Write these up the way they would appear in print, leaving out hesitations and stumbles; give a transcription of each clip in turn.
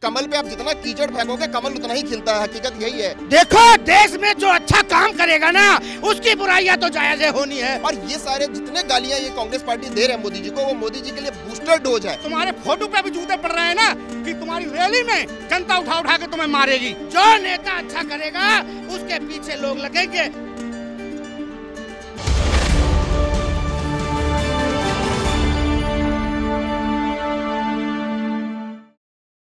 कमल पे आप जितना कीचड़ फेंकोगे कमल उतना ही खिलता है। हकीकत यही है। देखो, देश में जो अच्छा काम करेगा ना उसकी बुराइयां तो जायज होनी है। और ये सारे जितने गालियां ये कांग्रेस पार्टी दे रहे हैं मोदी जी को, वो मोदी जी के लिए बूस्टर डोज है। तुम्हारे फोटो पे भी जूते पड़ रहे हैं ना कि तुम्हारी रैली में जनता उठा उठा के तुम्हें मारेगी। जो नेता अच्छा करेगा उसके पीछे लोग लगेंगे।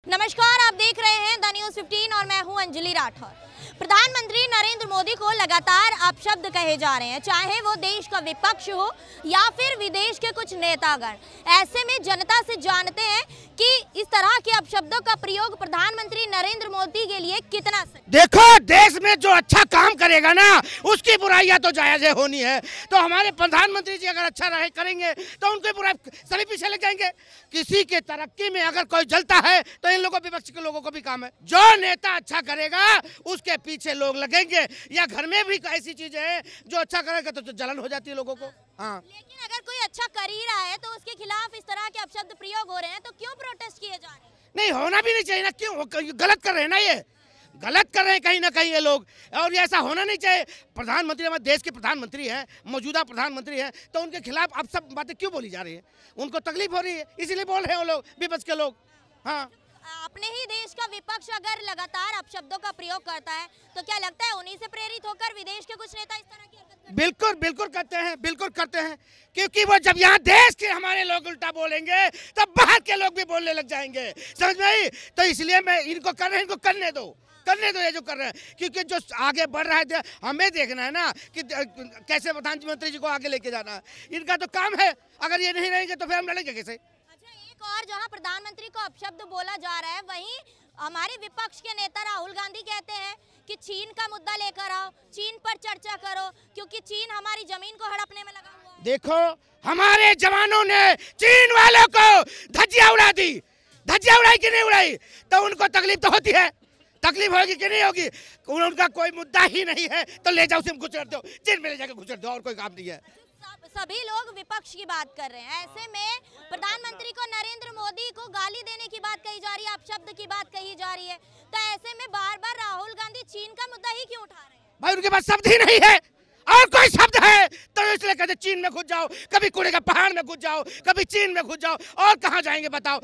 नमस्कार, आप देख रहे हैं द न्यूज़ 15 और मैं हूं अंजलि राठौर। प्रधानमंत्री नरेंद्र मोदी को लगातार अपशब्द कहे जा रहे हैं, चाहे वो देश का विपक्ष हो या फिर विदेश के कुछ नेतागण। ऐसे में जनता से जानते हैं कि इस तरह के अपशब्दों का प्रयोग प्रधानमंत्री नरेंद्र मोदी के लिए कितना सही। देखो, देश में जो अच्छा काम करेगा ना उसकी बुराइयां तो जायज होनी है। तो हमारे प्रधानमंत्री जी अगर अच्छा रहे करेंगे तो उनके बुराई सभी पीछे लग जाएंगे। किसी के तरक्की में अगर कोई जलता है तो इन लोगों विपक्ष के लोगों को भी काम है। जो नेता अच्छा करेगा उसके पीछे लोग लगेंगे। या घर में भी ऐसी चीजें हैं जो अच्छा करेगा तो जलन हो जाती है लोगों को। हाँ, लेकिन अगर कोई अच्छा कर ही रहा है तो उसके खिलाफ इस तरह के अपशब्द प्रयोग हो रहे हैं तो क्यों प्रोटेस्ट किए जा रहे हैं? नहीं, होना भी नहीं चाहिए ना। क्यों गलत कर रहे हैं ना, ये गलत कर रहे हैं कहीं ना कहीं ये लोग। और ये ऐसा होना नहीं चाहिए। प्रधानमंत्री हमारे देश के प्रधानमंत्री हैं, मौजूदा प्रधानमंत्री हैं, तो उनके खिलाफ अब सब बातें क्यों बोली जा रही है? उनको तकलीफ हो रही है, इसीलिए बोल रहे हैं वो लोग, विपक्ष के लोग। हाँ, अपने ही देश का विपक्ष अगर लगातार अपशब्दों का प्रयोग करता है तो क्या लगता है उन्हीं से प्रेरित होकर विदेश के कुछ नेता इस तरह की हरकत करते हैं? बिल्कुल बिल्कुल करते हैं, बिल्कुल करते हैं। क्योंकि वो जब यहाँ देश के हमारे लोग उल्टा बोलेंगे तब बाहर के लोग भी बोलने लग जाएंगे, समझ में आई? तो इसलिए मैं इनको कर रहे हैं, इनको करने दो ये जो कर रहे हैं। क्योंकि जो आगे बढ़ रहा है हमें देखना है ना कि कैसे प्रधानमंत्री जी को आगे लेके जाना है। इनका तो काम है। अगर ये नहीं रहेंगे तो फिर हम लड़ेंगे कैसे? और जहां प्रधानमंत्री को अपशब्द बोला जा रहा है, वहीं हमारे विपक्ष के नेता राहुल गांधी कहते हैं कि चीन का मुद्दा लेकर आओ, चीन पर चर्चा करो, क्योंकि चीन हमारी जमीन को हड़पने में लगा हुआ है। देखो, हमारे जवानों ने चीन वालों को धज्जियां उड़ा दी। धज्जियां उड़ाई कि नहीं उड़ाई? तो उनको तकलीफ तो होती है। तकलीफ होगी कि नहीं होगी? उनका कोई मुद्दा ही नहीं है तो ले जाओ, सिर्फ घुसर दो, चीन में ले जाकर घुसर दो, और कोई काम नहीं है। सभी लोग विपक्ष की बात कर रहे हैं। ऐसे में प्रधानमंत्री को नरेंद्र मोदी को गाली देने की बात कही जा रही है, अपशब्द की बात कही जा रही है। तो ऐसे में बार बार राहुल गांधी चीन का मुद्दा ही क्यों उठा रहे हैं? भाई, उनके पास शब्द ही नहीं है। और कोई शब्द है तो इसलिए कहते चीन में घुस जाओ, कभी कूड़े का पहाड़ में घुस जाओ, कभी चीन में घुस जाओ, और कहाँ जाएंगे बताओ?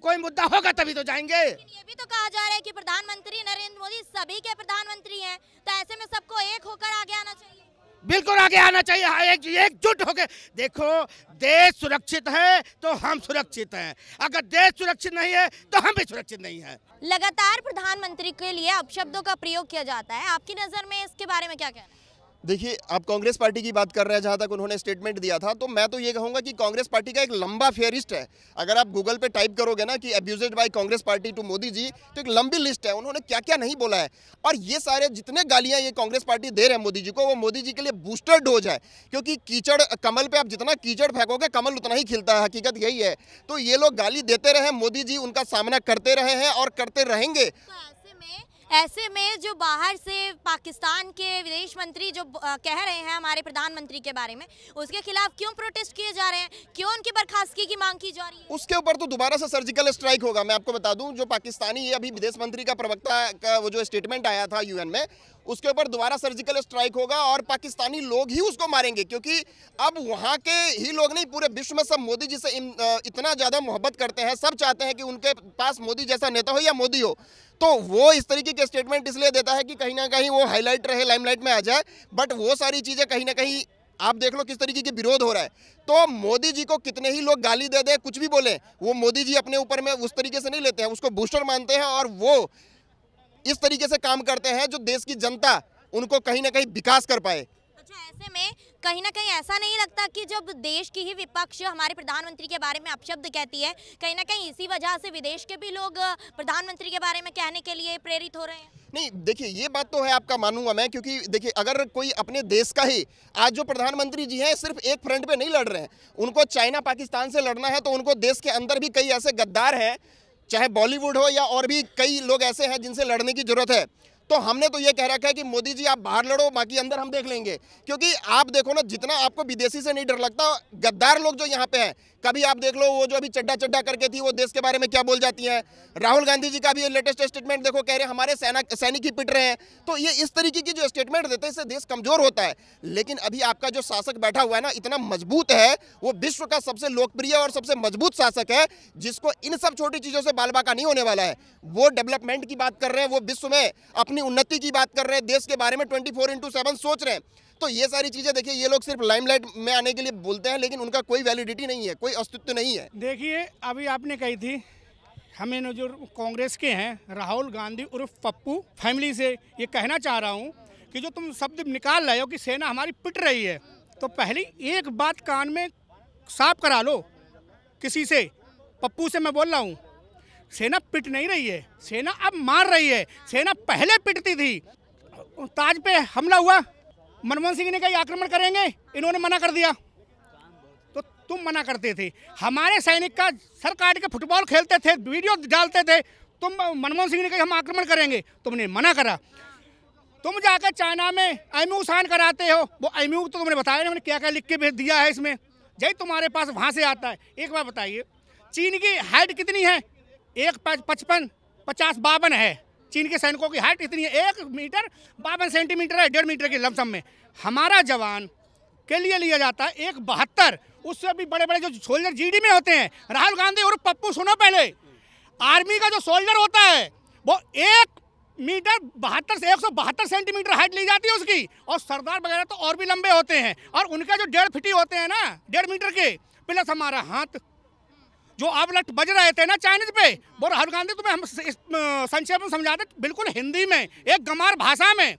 कोई मुद्दा होगा तभी तो जाएंगे। ये भी तो कहा जा रहा है कि प्रधानमंत्री नरेंद्र मोदी सभी के प्रधानमंत्री हैं, तो ऐसे में सबको एक होकर आगे आना चाहिए। बिल्कुल आगे आना चाहिए, एकजुट होकर। देखो, देश सुरक्षित है तो हम सुरक्षित हैं। अगर देश सुरक्षित नहीं है तो हम भी सुरक्षित नहीं है। लगातार प्रधानमंत्री के लिए अपशब्दों का प्रयोग किया जाता है, आपकी नजर में इसके बारे में क्या कहना है? देखिए, आप कांग्रेस पार्टी की बात कर रहे हैं, जहां तक उन्होंने स्टेटमेंट दिया था, तो मैं तो ये कहूंगा कि कांग्रेस पार्टी का एक लंबा फेयरिस्ट है। अगर आप गूगल पे टाइप करोगे ना कि abused by Congress party to Modi ji, तो एक लंबी लिस्ट है, उन्होंने क्या क्या नहीं बोला है। और ये सारे जितने गालियां ये कांग्रेस पार्टी दे रहे हैं मोदी जी को, वो मोदी जी के लिए बूस्टर डोज है। क्योंकि कीचड़ कमल पे आप जितना कीचड़ फेंकोगे कमल उतना ही खिलता है। हकीकत यही है। तो ये लोग गाली देते रहे, मोदी जी उनका सामना करते रहे हैं और करते रहेंगे। ऐसे में जो बाहर से पाकिस्तान के विदेश मंत्री जो कह रहे हैं हमारे प्रधानमंत्री के बारे में, उसके खिलाफ क्यों प्रोटेस्ट किए जा रहे हैं? क्यों उनकी बर्खास्तगी की मांग की जा रही है? उसके ऊपर तो दोबारा से सर्जिकल स्ट्राइक होगा। मैं आपको बता दूं, जो पाकिस्तानी ये अभी विदेश मंत्री का प्रवक्ता का वो जो स्टेटमेंट आया था यूएन में, उसके ऊपर दोबारा सर्जिकल स्ट्राइक होगा और पाकिस्तानी लोग ही उसको मारेंगे। क्योंकि अब वहाँ के ही लोग नहीं, पूरे विश्व में सब मोदी जी से इतना ज़्यादा मोहब्बत करते हैं, सब चाहते हैं कि उनके पास मोदी जैसा नेता हो या मोदी हो। तो वो इस तरीके के स्टेटमेंट इसलिए देता है कि कहीं ना कहीं वो हाईलाइट रहे, लाइमलाइट में आ जाए। बट वो सारी चीज़ें कहीं ना कहीं आप देख लो किस तरीके के विरोध हो रहा है। तो मोदी जी को कितने ही लोग गाली दे दे, कुछ भी बोले, वो मोदी जी अपने ऊपर में उस तरीके से नहीं लेते हैं, उसको बूस्टर मानते हैं। और वो इस तरीके से काम करते हैं जो देश की जनता उनको कहीं ना कहीं विकास कर पाए। अच्छा, ऐसे में कहीं ना कहीं ऐसा नहीं लगता कि जब देश की ही विपक्ष हमारे प्रधानमंत्री के बारे में अपशब्द कहती है, कहीं ना कहीं इसी वजह से विदेश के भी लोग प्रधानमंत्री के बारे में कहने के लिए प्रेरित हो रहे हैं? नहीं, देखिए, ये बात तो है, आपका मानूंगा मैं। क्योंकि देखिए, अगर कोई अपने देश का ही, आज जो प्रधानमंत्री जी हैं सिर्फ एक फ्रंट पे नहीं लड़ रहे हैं, उनको चाइना पाकिस्तान से लड़ना है, तो उनको देश के अंदर भी कई ऐसे गद्दार हैं, चाहे बॉलीवुड हो या और भी कई लोग ऐसे हैं जिनसे लड़ने की जरूरत है। तो हमने तो ये कह रखा है कि मोदी जी आप बाहर लड़ो, बाकी अंदर हम देख लेंगे। क्योंकि आप देखो ना, जितना आपको विदेशी से नहीं डर लगता, गद्दार लोग जो यहाँ पे हैं, कभी आप देख लो वो जो अभी चड्डा चड्डा करके थी, वो देश के बारे में क्या बोल जाती हैं। राहुल गांधी जी का भी लेटेस्ट स्टेटमेंट देखो, कह रहे हैं हमारे सैनिक ही पिट रहे हैं। तो ये इस तरीके की जो स्टेटमेंट देते हैं, इससे देश कमजोर होता है। लेकिन अभी आपका जो शासक बैठा हुआ है ना, इतना मजबूत है, वो विश्व का सबसे लोकप्रिय और सबसे मजबूत शासक है, जिसको इन सब छोटी चीजों से बाल बाका नहीं होने वाला है। वो डेवलपमेंट की बात कर रहे हैं, वो विश्व में अपनी उन्नति की बात कर रहे हैं, देश के बारे में 24/7 सोच रहे हैं। तो ये सारी चीजें देखिए, ये लोग सिर्फ लाइमलाइट में आने के लिए बोलते हैं, लेकिन उनका कोई वैलिडिटी नहीं है, कोई अस्तित्व नहीं है। देखिए, अभी आपने कही थी, हमें जो कांग्रेस के हैं राहुल गांधी उर्फ पप्पू फैमिली से ये कहना चाह रहा हूँ कि जो तुम शब्द निकाल रहे हो कि सेना हमारी पिट रही है, तो पहली एक बात कान में साफ करा लो किसी से। पप्पू से मैं बोल रहा हूँ, सेना पिट नहीं रही है, सेना अब मार रही है। सेना पहले पिटती थी। ताज पे हमला हुआ, मनमोहन सिंह ने कहा आक्रमण करेंगे, इन्होंने मना कर दिया, तो तुम मना करते थे। हमारे सैनिक का सर काट के फुटबॉल खेलते थे, वीडियो डालते थे, तुम मनमोहन सिंह ने कहा हम आक्रमण करेंगे, तुमने मना करा। तुम जाकर चाइना में एमयू साइन कराते हो, वो एमयू तो तुमने बताया ना, मैंने क्या क्या लिख के भेज दिया है इसमें, जय तुम्हारे पास वहाँ से आता है। एक बार बताइए, चीन की हाइट कितनी है? 1.55, 50, 52 है। चीन के सैनिकों की हाइट इतनी है, 1 मीटर 52 सेंटीमीटर है, 1.5 मीटर के लमसम में। हमारा जवान के लिए लिया जाता है 1.72, उससे भी बड़े बड़े जो सोल्जर जीडी में होते हैं। राहुल गांधी और पप्पू सुनो, पहले आर्मी का जो सोल्जर होता है वो 1 मीटर 72 से 172 सेंटीमीटर हाइट ली जाती है उसकी, और सरदार वगैरह तो और भी लंबे होते हैं, और उनके जो 1.5 फीट होते हैं ना, 1.5 मीटर के, प्लस हमारा हाथ जो आवलट बज रहे थे ना चाइनीज पे, वो राहुल गांधी तुम्हें हम संक्षेप में समझाते बिल्कुल हिंदी में, एक गंवार भाषा में।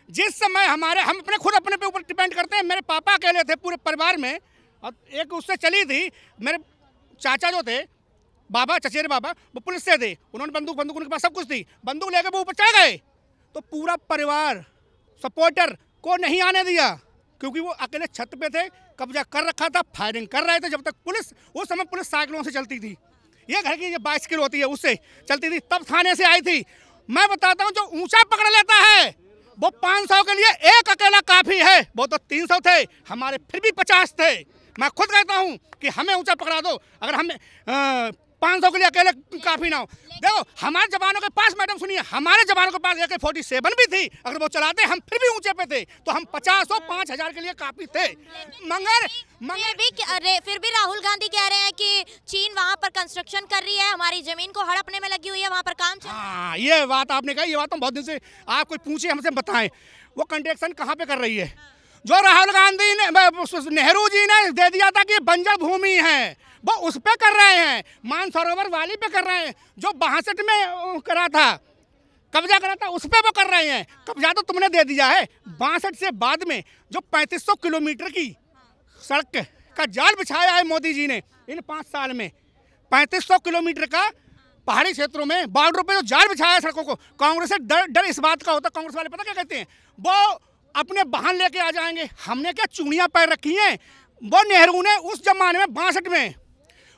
जिस समय हम अपने पे ऊपर डिपेंड करते हैं। मेरे पापा अकेले थे पूरे परिवार में, और एक उससे चली थी, मेरे चाचा जो थे बाबा, चचेरे बाबा, वो पुलिस से थे, उन्होंने बंदूक उनके पास सब कुछ थी, बंदूक लेके वो ऊपर चढ़ गए, तो पूरा परिवार सपोर्टर को नहीं आने दिया, क्योंकि वो अकेले छत पे थे, कब्जा कर रखा था, फायरिंग कर रहे थे। जब तक पुलिस, उस समय पुलिस साइकिलों से चलती थी, ये घर की ये बाइसिकल होती है उससे चलती थी, तब थाने से आई थी। मैं बताता हूँ, जो ऊंचा पकड़ लेता है वो 500 के लिए एक अकेला काफी है, वो तो 300 थे, हमारे फिर भी 50 थे। मैं खुद कहता हूँ कि हमें ऊंचा पकड़ा दो, अगर हमें 500 के लिए अकेले काफी ना हो। देखो हमारे जवानों के पास, मैडम सुनिए, हमारे जवानों के पास AK-47 भी थी, अगर वो चलाते हम फिर भी ऊंचे पे थे, तो हम 50 और 5000 के लिए काफी थे। मगर फिर भी राहुल गांधी कह रहे हैं कि चीन वहाँ पर कंस्ट्रक्शन कर रही है, हमारी जमीन को हड़पने में लगी हुई है, वहाँ पर काम चल रहा है। हाँ, ये बात आपने कही, ये बात हम बहुत दिन से आप कोई पूछे हमसे बताएं, वो कंस्ट्रक्शन कहाँ पे कर रही है? जो राहुल गांधी ने, नेहरू जी ने दे दिया था कि बंजर भूमि है, वो उस पे कर रहे हैं, मानसरोवर वाली पे कर रहे हैं। जो 62 में करा था, कब्जा करा था, उस पे वो कर रहे हैं। कब्जा तो तुमने दे दिया है। 62 से बाद में जो 3500 किलोमीटर की सड़क का जाल बिछाया है मोदी जी ने इन 5 साल में, 3500 किलोमीटर का पहाड़ी क्षेत्रों में बॉर्डर पे जो जाल बिछाया है सड़कों को, कांग्रेस से डर इस बात का होता, कांग्रेस वाले पता क्या कहते हैं, वो अपने वाहन लेके आ जाएंगे। हमने क्या चूड़ियाँ पैर रखी हैं? वो नेहरू ने उस जमाने में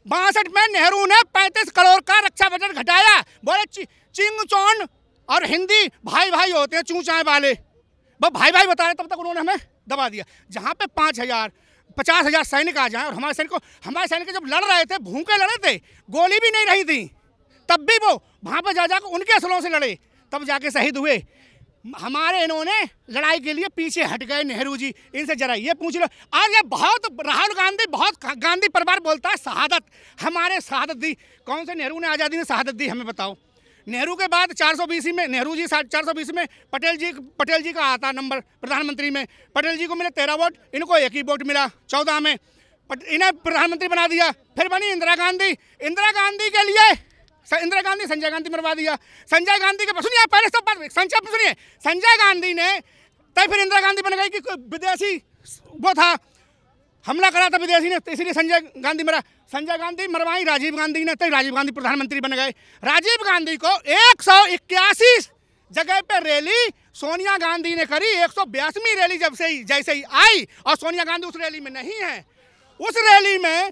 62 में नेहरू ने 35 करोड़ का रक्षा बजट घटाया। बोले चिंग चौन और हिंदी भाई भाई होते हैं, चूचाए वाले, वो भाई भाई बता रहे, तब तक उन्होंने हमें दबा दिया। जहाँ पे 5000 50,000 सैनिक आ जाएं, और हमारे सैनिक जब लड़ रहे थे, भूखे लड़े थे, गोली भी नहीं रही थी, तब भी वो वहाँ पे जाकर उनके असलों से लड़े, तब जाके शहीद हुए। हमारे इन्होंने लड़ाई के लिए पीछे हट गए नेहरू जी। इनसे जरा ये पूछ लो। आज ये बहुत राहुल गांधी, बहुत गांधी परिवार बोलता है शहादत, हमारे शहादत दी, कौन से नेहरू ने आज़ादी में शहादत दी हमें बताओ? नेहरू के बाद 420 में, नेहरू जी 420 में पटेल जी का आता नंबर प्रधानमंत्री में, पटेल जी को मिले 13 वोट, इनको 1 ही वोट मिला 14 में, इन्हें प्रधानमंत्री बना दिया। फिर बनी इंदिरा गांधी के लिए इंदिरा गांधी संजय गांधी मरवा दिया। संजय गांधी के सुनिए पहले सब बात संक्षेप में सुनिए। संजय गांधी ने तब फिर इंदिरा गांधी बन गई कि विदेशी वो था, हमला करा था विदेशी ने, तो इसलिए संजय गांधी मरा। संजय गांधी मरवाई राजीव गांधी ने, तो राजीव गांधी प्रधानमंत्री बन गए। राजीव गांधी को 181 जगह पे रैली सोनिया गांधी ने करी, 182वीं रैली जैसे ही आई, और सोनिया गांधी उस रैली में नहीं है। उस रैली में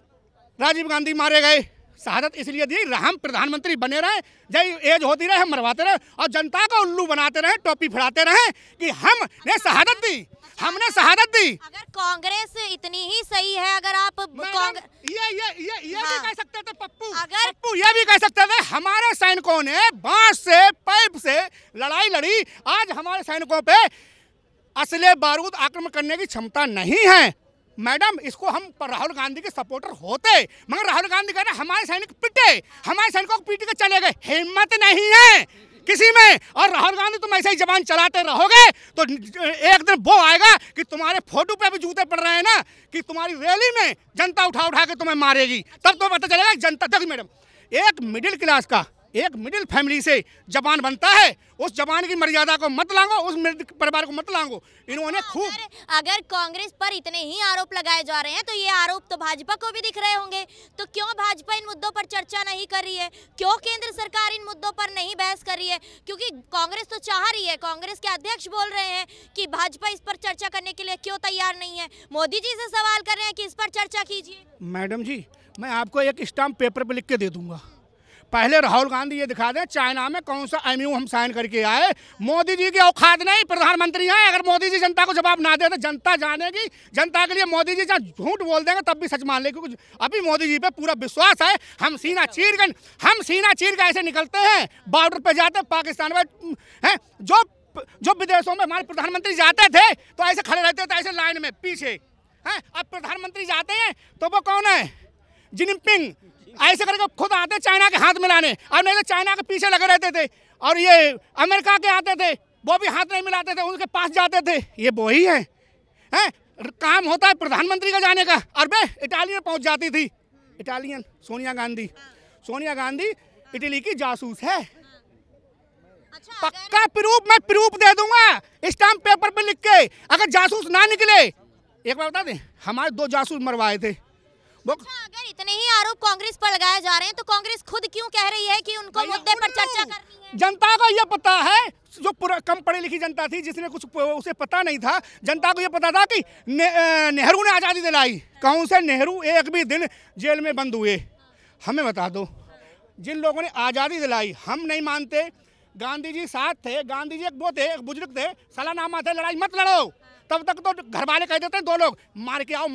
राजीव गांधी मारे गए, शहादत इसलिए दी हम प्रधानमंत्री बने रहे, जब एज होती रहे हम मरवाते रहे और जनता को उल्लू बनाते रहे, टोपी फड़ाते रहे कि हमने शहादत दी, हमने शहादत दी। अगर कांग्रेस इतनी ही सही है, अगर आप ये हाँ। भी कह सकते थे अगर पप्पू ये भी कह सकते थे हमारे सैनिकों ने बांस से पाइप से लड़ाई लड़ी, आज हमारे सैनिकों पे असले बारूद आक्रमण करने की क्षमता नहीं है। मैडम इसको हम राहुल गांधी के सपोर्टर होते, मगर राहुल गांधी कह रहे हमारे सैनिक पिटे, हमारे सैनिकों को पीट के चले गए, हिम्मत नहीं है किसी में। और राहुल गांधी तुम ऐसे ही जबान चलाते रहोगे तो एक दिन वो आएगा कि तुम्हारे फोटो पे भी जूते पड़ रहे हैं ना, कि तुम्हारी रैली में जनता उठा उठा के तुम्हें मारेगी, तब तो पता चलेगा जनता। देखिए मैडम, एक मिडिल क्लास का, एक मिडिल फैमिली से जबान बनता है, उस जबान की मर्यादा को मत लांगो, उस परिवार को मत लांगो। इन्होंने खूब अगर कांग्रेस पर इतने ही आरोप लगाए जा रहे हैं तो ये आरोप तो भाजपा को भी दिख रहे होंगे, तो क्यों भाजपा इन मुद्दों पर चर्चा नहीं कर रही है? क्यों केंद्र सरकार इन मुद्दों पर नहीं बहस कर रही है? क्योंकि कांग्रेस तो चाह रही है, कांग्रेस के अध्यक्ष बोल रहे हैं कि भाजपा इस पर चर्चा करने के लिए क्यों तैयार नहीं है। मोदी जी से सवाल कर रहे हैं कि इस पर चर्चा कीजिए। मैडम जी, मैं आपको एक स्टाम्प पेपर पे लिख के दे दूंगा, पहले राहुल गांधी ये दिखा दें चाइना में कौन सा MOU हम साइन करके आए। मोदी जी की औकात नहीं, प्रधानमंत्री हैं। अगर मोदी जी जनता को जवाब ना दे तो जनता जानेगी। जनता के लिए मोदी जी जहाँ झूठ बोल देंगे तब भी सच मान लेंगे, क्योंकि अभी मोदी जी पे पूरा विश्वास है। हम सीना चीर के ऐसे निकलते हैं, बॉर्डर पे जाते पाकिस्तान में हैं। जो विदेशों में हमारे प्रधानमंत्री जाते थे तो ऐसे खड़े रहते थे, ऐसे लाइन में पीछे हैं। अब प्रधानमंत्री जाते हैं तो वो कौन है, जिनपिंग, ऐसे करके खुद आते चाइना के हाथ मिलाने। अब नहीं तो चाइना के पीछे लगे रहते थे, और ये अमेरिका के आते थे, वो भी हाथ नहीं मिलाते थे, उनके पास जाते थे। ये वही है, काम होता है प्रधानमंत्री का जाने का। और वे इटालियन पहुंच जाती थी, इटालियन सोनिया गांधी इटली की जासूस है। अच्छा, पक्का प्रूफ, मैं प्रूफ दे दूंगा स्टाम्प पेपर पे लिख के। अगर जासूस ना निकले, एक बार बता दें, हमारे 2 जासूस मरवाए थे। अच्छा, अगर इतने ही आरोप कांग्रेस पर लगाए जा रहे हैं तो कांग्रेस खुद क्यों कह रही है कि उनको मुद्दे पर चर्चा करनी है? जनता को ये पता है, जो कम पढ़ी लिखी जनता थी, जिसने कुछ उसे पता नहीं था, जनता को ये पता था कि नेहरू ने आज़ादी दिलाई। कौन से नेहरू एक भी दिन जेल में बंद हुए? हमें बता दो। जिन लोगों ने आज़ादी दिलाई हम नहीं मानते। गांधी जी साथ थे, गांधी जी एक वो थे, एक बुजुर्ग थे, सलाहनामा थे, लड़ाई मत लड़ो। तब तक तो घर वाले कह देते हैं 2 लोग मार के आओ,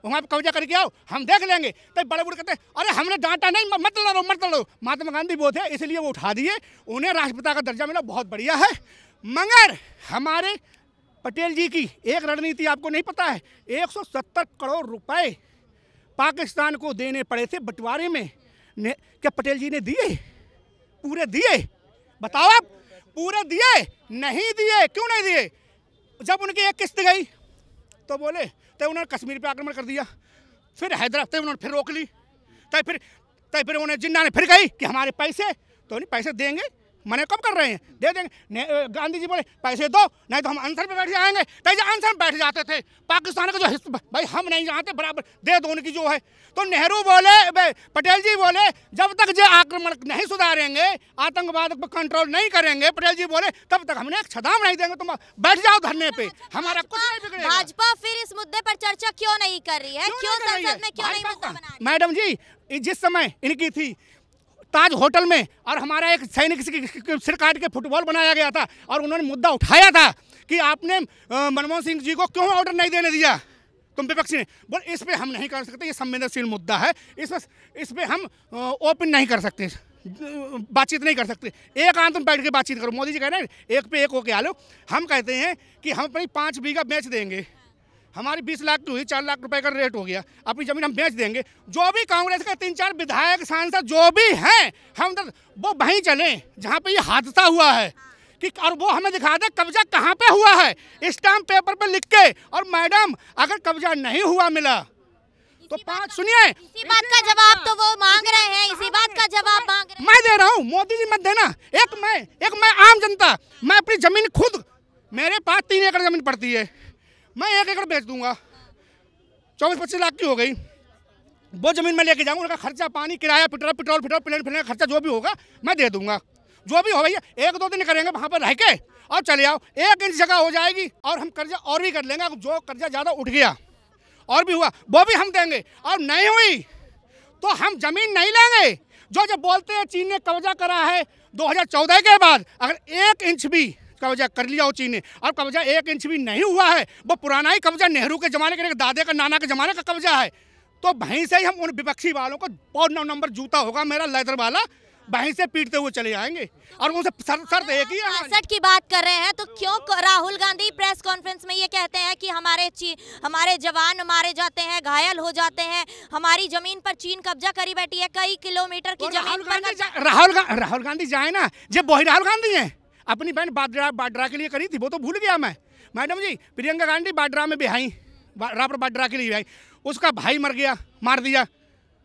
वहाँ पे कब्जा करके आओ, हम देख लेंगे। तब बड़े बुढ़े कहते हैं अरे हमने डांटा नहीं, मत लड़ो। महात्मा गांधी वो थे, इसलिए वो उठा दिए, उन्हें राष्ट्रपिता का दर्जा मिला, बहुत बढ़िया है। मगर हमारे पटेल जी की एक रणनीति आपको नहीं पता है, 170 करोड़ रुपए पाकिस्तान को देने पड़े थे बंटवारे में। क्या पटेल जी ने दिए? पूरे दिए? बताओ आप, पूरे दिए? नहीं दिए। क्यों नहीं दिए? जब उनकी एक किस्त गई तो बोले, तो उन्होंने कश्मीर पे आक्रमण कर दिया, फिर हैदराबाद उन्होंने फिर रोक ली, तब फिर उन्हें जिन्ना ने फिर कही कि हमारे पैसे, तो नहीं पैसे देंगे, मने कब कर रहे हैं, दे देंगे। गांधी जी बोले पैसे दो, नहीं तो हम अनशन पे बैठ जाएंगे। तो अनशन में बैठ जाते थे। पाकिस्तान का जो हिस्सा, भाई हम नहीं जानते, बराबर दे दो उनकी जो है। तो नेहरू बोले, पटेल जी बोले, जब तक जो आक्रमण नहीं सुधारेंगे, आतंकवाद पर कंट्रोल नहीं करेंगे, पटेल जी बोले, तब तक हमने छदाम नहीं देंगे, तुम बैठ जाओ धरने पे, हमारा कुछ नहीं बिगड़ेगा। भाजपा फिर इस मुद्दे पर चर्चा क्यों नहीं कर रही है? क्यों संसद में क्यों नहीं मुद्दा बना रही? मैडम जी, जिस समय इनकी थी ताज होटल में, और हमारा एक सैनिक सिर काट के फुटबॉल बनाया गया था, और उन्होंने मुद्दा उठाया था कि आपने मनमोहन सिंह जी को क्यों ऑर्डर नहीं देने दिया, तुम विपक्षी ने। बोल इस पे हम नहीं कर सकते, ये संवेदनशील मुद्दा है, इस पे हम ओपन नहीं कर सकते, बातचीत नहीं कर सकते। एक आंत में बैठ के बातचीत करो। मोदी जी कह रहे हैं एक पे एक होके आ लो। हम कहते हैं कि हम अपनी 5 बीघा बेच देंगे, हमारी 20 लाख की हुई, 4 लाख रुपए का रेट हो गया, अपनी जमीन हम बेच देंगे। जो भी कांग्रेस के 3-4 विधायक सांसद जो भी हैं, हम वो वहीं चले जहाँ पे ये हादसा हुआ है, कि और वो हमें दिखा दे कब्जा कहाँ पे हुआ है, स्टाम्प पेपर पे लिख के। और मैडम अगर कब्जा नहीं हुआ मिला तो 5 सुनिए, इसी बात का जवाब तो वो मांग रहे हैं, इसी बात का जवाब मांग रहे हैं। मैं दे रहा हूँ, मोदी जी मत देना। एक मैं आम जनता, मैं अपनी जमीन खुद, मेरे पास 3 एकड़ जमीन पड़ती है, मैं 1 एकड़ बेच दूंगा, 24-25 लाख की हो गई। वो जमीन मैं लेके जाऊंगा, उनका खर्चा पानी, किराया, पेट्रोल, प्लेन फिरने का खर्चा जो भी होगा मैं दे दूंगा। जो भी हो भैया, 1-2 दिन करेंगे वहाँ पर रह के और चले आओ, 1 इंच जगह हो जाएगी, और हम कर्जा और भी कर लेंगे। जो कर्जा ज़्यादा उठ गया और भी हुआ वो भी हम देंगे, और नहीं हुई तो हम जमीन नहीं लेंगे। जो जब बोलते हैं चीन ने कब्जा करा है 2014 के बाद, अगर 1 इंच भी कब्जा कर लिया हो चीन ने, और कब्जा 1 इंच भी नहीं हुआ है, वो पुराना ही कब्जा नेहरू के जमाने के, दादे का, नाना के जमाने का कब्जा है, तो वहीं से ही हम उन विपक्षी वालों को बहुत 9 नंबर जूता होगा मेरा लेदर वाला, वहीं से पीटते हुए चले जाएंगे। और उनसे शर्त एक ही है। 65 की बात कर रहे हैं तो क्यों राहुल गांधी प्रेस कॉन्फ्रेंस में ये कहते हैं कि हमारे जवान मारे जाते हैं, घायल हो जाते हैं, हमारी जमीन पर चीन कब्जा करी बैठी है, कई किलोमीटर की जमीन पर। राहुल गांधी जाए ना, जब वही राहुल गांधी है, अपनी बहन बाड्रा के लिए करी थी, वो तो भूल गया मैं। मैडम जी, प्रियंका गांधी बाड्रा में बिहाई, रापर बाड्रा के लिए बिहाई, उसका भाई मर गया, मार दिया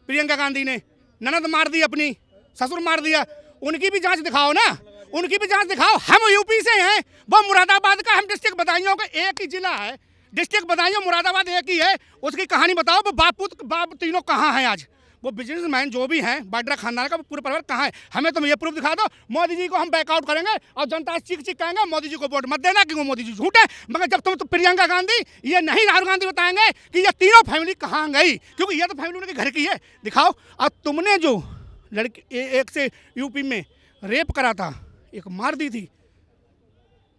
प्रियंका गांधी ने, ननद मार दी, अपनी ससुर मार दिया। उनकी भी जांच दिखाओ ना, उनकी भी जांच दिखाओ। हम यूपी से हैं, वो मुरादाबाद का, हम डिस्ट्रिक्ट बदायूं का एक ही जिला है, डिस्ट्रिक्ट बदायूं मुरादाबाद एक ही है। उसकी कहानी बताओ, वो बाप तीनों कहाँ हैं आज? वो बिजनेसमैन जो भी हैं बाड्रा खानदान का, पूरे परिवार कहाँ है? हमें तुम ये प्रूफ दिखा दो। मोदी जी को हम बैकआउट करेंगे और जनता चीख कहेंगे मोदी जी को वोट मत देना क्योंकि मोदी जी झूठ है। मगर जब तुम तो प्रियंका गांधी ये नहीं राहुल गांधी बताएंगे कि ये तीनों फैमिली कहाँ गई, क्योंकि ये तो फैमिली उनके घर की है। दिखाओ। और तुमने जो लड़की एक से यूपी में रेप करा था, एक मार दी थी,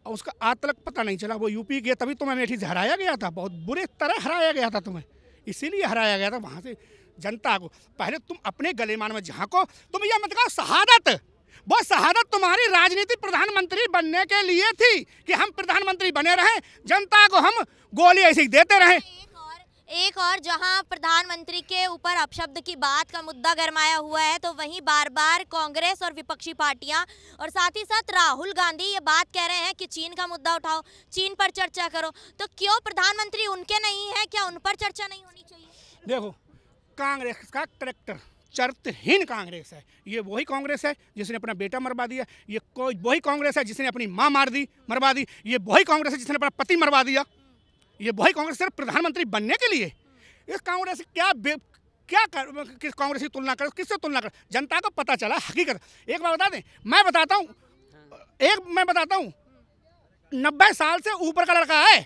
और उसका आज तक पता नहीं चला वो यूपी गया, तभी तुम्हें अमेठी से हराया गया था, बहुत बुरे तरह हराया गया था तुम्हें, इसीलिए हराया गया था वहाँ से जनता को। पहले तुम अपने गलेमान में झांको। तुम ये मत कहो शहादत, वो शहादत तुम्हारी राजनीतिक प्रधानमंत्री बनने के लिए थी कि हम प्रधानमंत्री बने रहें, जनता को हम गोली ऐसे ही देते रहें। एक और जहां प्रधानमंत्री के ऊपर अपशब्द की बात का मुद्दा गरमाया हुआ है, तो वहीं बार बार कांग्रेस और विपक्षी पार्टियां और साथ ही साथ राहुल गांधी ये बात कह रहे हैं कि चीन का मुद्दा उठाओ, चीन पर चर्चा करो। तो क्यों प्रधानमंत्री उनके नहीं है, क्या उन पर चर्चा नहीं होनी चाहिए? देखो, कांग्रेस का करैक्टर चरित्रहीन कांग्रेस है। ये वही कांग्रेस है जिसने अपना बेटा मरवा दिया, ये वही कांग्रेस है जिसने अपनी माँ मरवा दी, ये वही कांग्रेस है जिसने अपना पति मरवा दिया, ये वही कांग्रेस सिर्फ प्रधानमंत्री बनने के लिए। इस कांग्रेस किस कांग्रेस की तुलना कर, किससे तुलना कर? जनता को पता चला हकीकत। एक बात बता दें, मैं बताता हूँ 90 साल से ऊपर का लड़का है,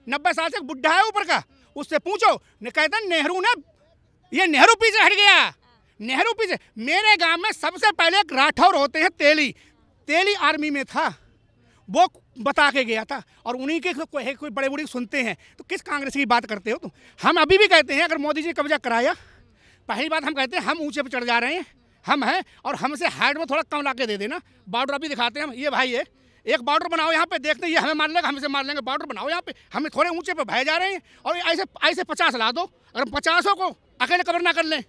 90 साल से बुढ़ा है ऊपर का, उससे पूछो, कहता नेहरू ने, ये नेहरू पीछे हट गया, नेहरू पीछे। मेरे गांव में सबसे पहले एक राठौर होते हैं, तेली आर्मी में था, वो बता के गया था, और उन्हीं के कोई बड़े बूढ़े सुनते हैं। तो किस कांग्रेस की बात करते हो तुम? हम अभी भी कहते हैं अगर मोदी जी ने कब्जा कराया, पहली बात हम कहते हैं हम ऊंचे पर चढ़ जा रहे हैं, हम हैं, और हमसे हाइट में थोड़ा कम ला के दे देना। बॉर्डर अभी दिखाते हैं हम, ये भाई है, एक बॉर्डर बनाओ यहाँ पे, देखते हैं ये हमें मार लेगा, हमसे मार लेंगे, बॉर्डर बनाओ यहाँ पे, हमें थोड़े ऊंचे पे भय जा रहे हैं, और ऐसे 50 ला दो, अगर 50 को अकेले कवर ना कर लें।